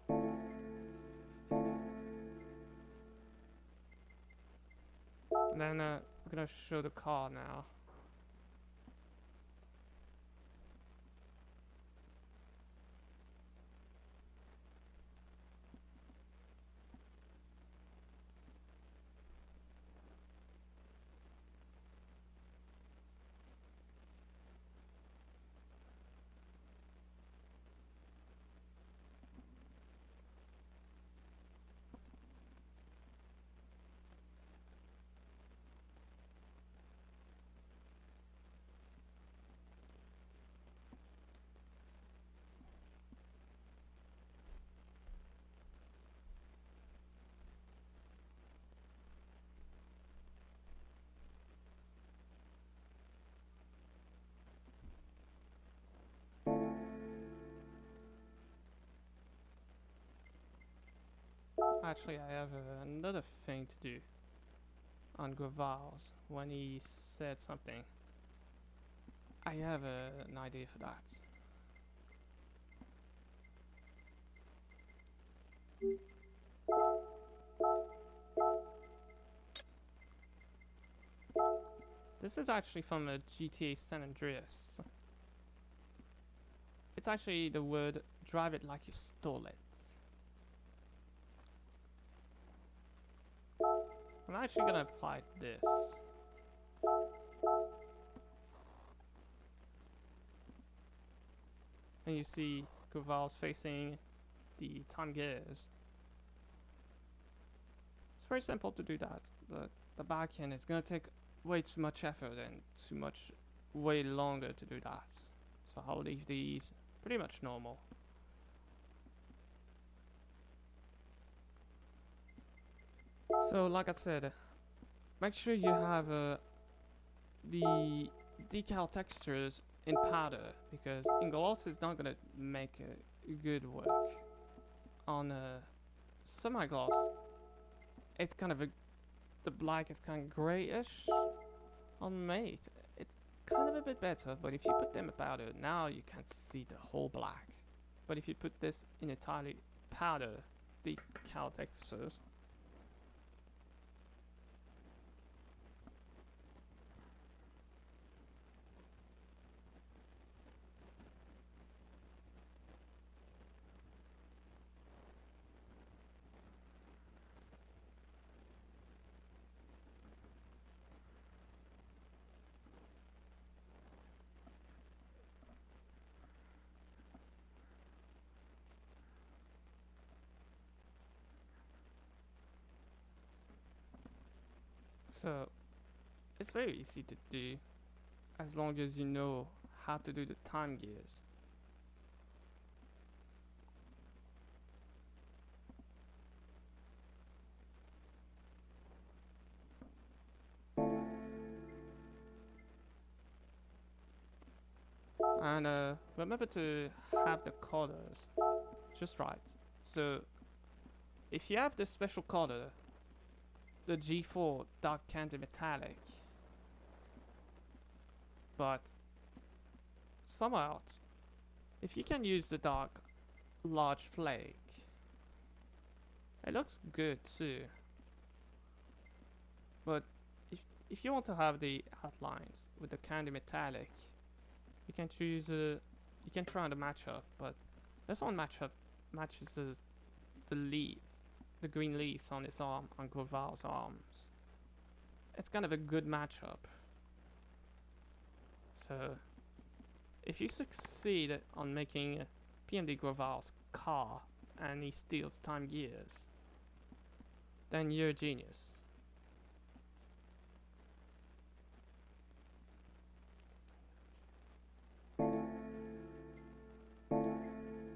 And then we're gonna show the car now. Actually, I have another thing to do on Gravals when he said something. I have an idea for that. This is actually from a GTA San Andreas. It's actually the word drive it like you stole it. I'm actually gonna apply this. And you see Gravals facing the time gears. It's very simple to do that, but the back end is gonna take way too much effort and way longer to do that. So I'll leave these pretty much normal. So like I said, make sure you have the decal textures in powder, because in gloss is not gonna make a good work. On semi-gloss, it's kind of the black is kind of grayish. On mate, it's kind of a bit better, but if you put them in powder, now you can see the whole black. But if you put this in entirely powder, decal textures, so it's very easy to do as long as you know how to do the time gears. And remember to have the colors just right. So if you have this special color, the G4 Dark Candy Metallic, but somehow if you can use the dark large flake, it looks good too. But if if you want to have the outlines with the candy metallic, you can choose you can try the matchup, but this one matches the leaf, the green leaves on its arm, on Groval's arms. It's kind of a good matchup. So if you succeed on making PMD Groval's car and he steals time gears, then you're a genius.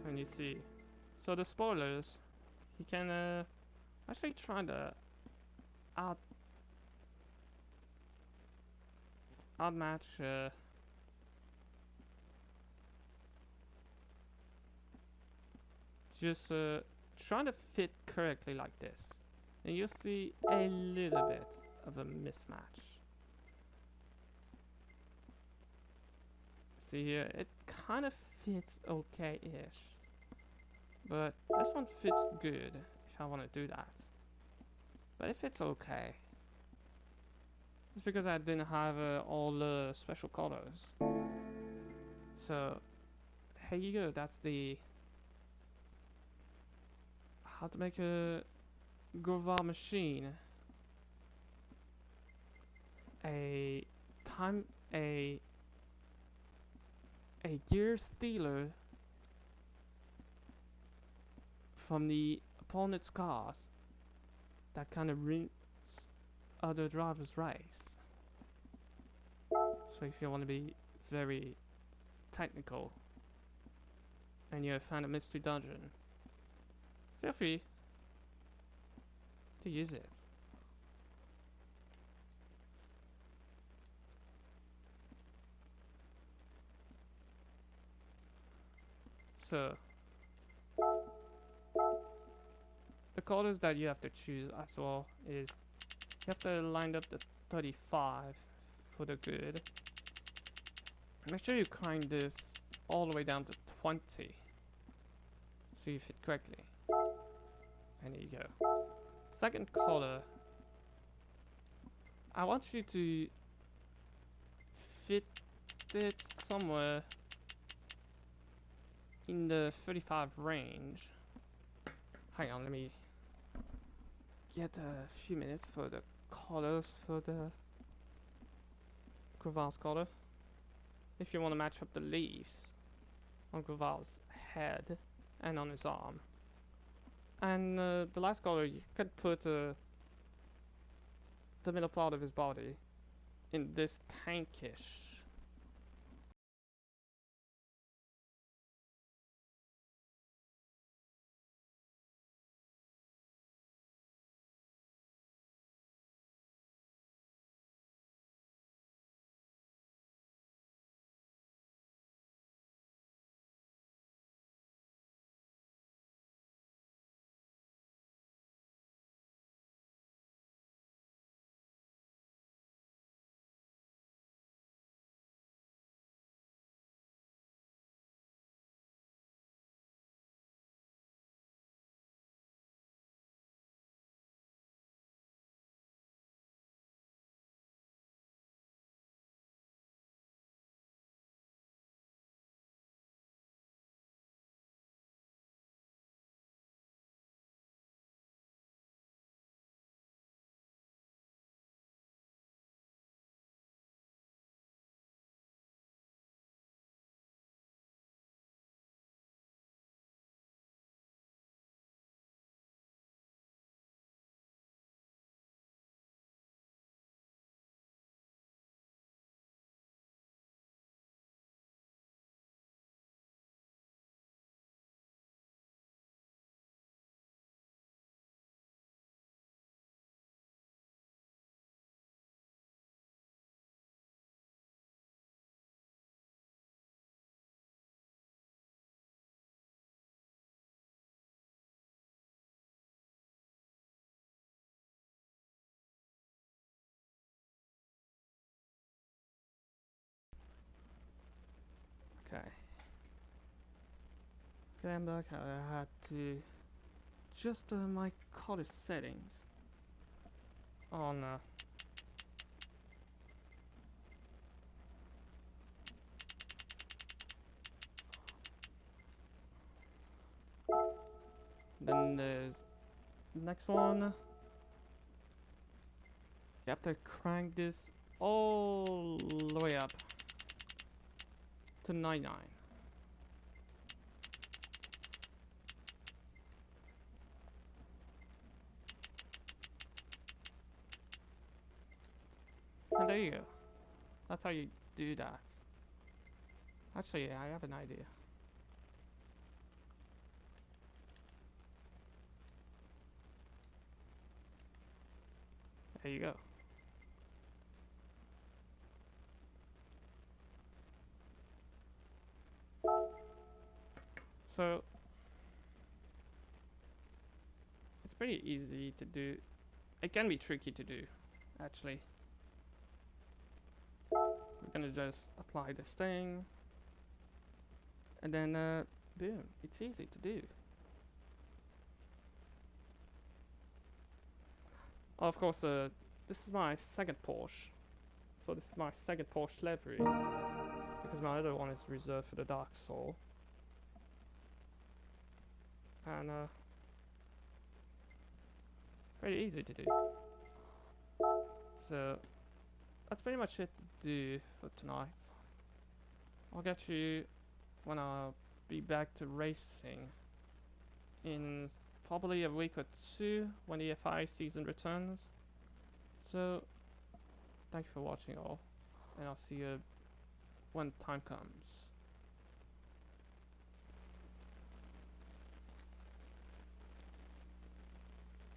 And you see, so the spoilers, he can actually try to out outmatch just trying to fit correctly like this, and you'll see a little bit of a mismatch. See here, it kind of fits okay-ish, but this one fits good if I want to do that. But it fits okay. It's because I didn't have all the special colors. So here you go. That's the how to make a Grovar machine. A time a gear stealer from the opponent's cars that kind of ruins other drivers' race. So if you want to be very technical and you're a fan of Mystery Dungeon, feel free to use it. So the colors that you have to choose as well is you have to line up the 35 for the grid. Make sure you crank this all the way down to 20 so you fit correctly. And there you go. Second color, I want you to fit it somewhere in the 35 range. Hang on, let me get a few minutes for the colors for the Graval's color. If you want to match up the leaves on Graval's head and on his arm. And the last color, you could put the middle part of his body in this pinkish. Okay. Okay, I'm back. I had to adjust my color settings on then there's the next one. You have to crank this all the way up to 99. And there you go. That's how you do that. Actually, I have an idea. There you go. So, it's pretty easy to do. It can be tricky to do, actually. We're gonna just apply this thing, and then boom, it's easy to do. Of course, this is my second Porsche, so this is my second Porsche livery, because my other one is reserved for the Dark Soul. And pretty easy to do. So that's pretty much it to do for tonight. I'll get you when I'll be back to racing in probably a week or two when the FI season returns. So thank you for watching all, and I'll see you when time comes.